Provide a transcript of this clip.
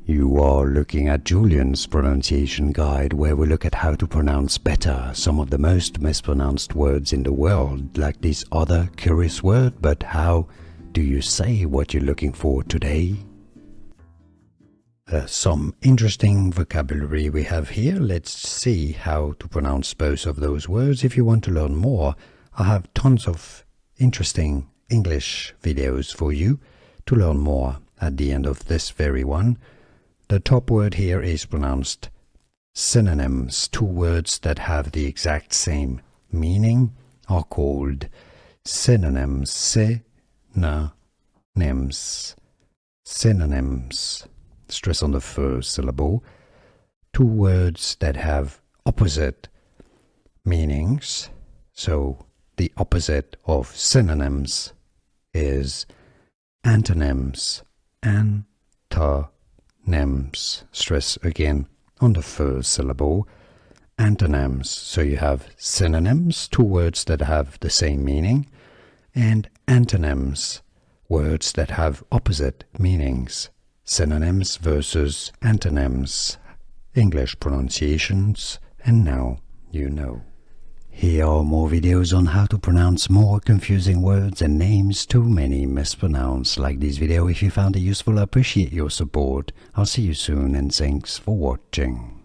You are looking at Julian's pronunciation guide, where we look at how to pronounce better some of the most mispronounced words in the world, like this other curious word. But how do you say what you're looking for today? Some interesting vocabulary we have here. Let's see how to pronounce both of those words. If you want to learn more, I have tons of interesting English videos for you to learn more at the end of this very one. The top word here is pronounced synonyms. Two words that have the exact same meaning are called synonyms. Synonyms. Synonyms. Stress on the first syllable. Two words that have opposite meanings. So the opposite of synonyms is antonyms. Antonyms. Stress again on the first syllable. Antonyms. So you have synonyms, two words that have the same meaning, and antonyms, words that have opposite meanings. Synonyms versus antonyms. English pronunciations, and now you know. Here are more videos on how to pronounce more confusing words and names too many mispronounced. Like this video if you found it useful. I appreciate your support. I'll see you soon, and thanks for watching.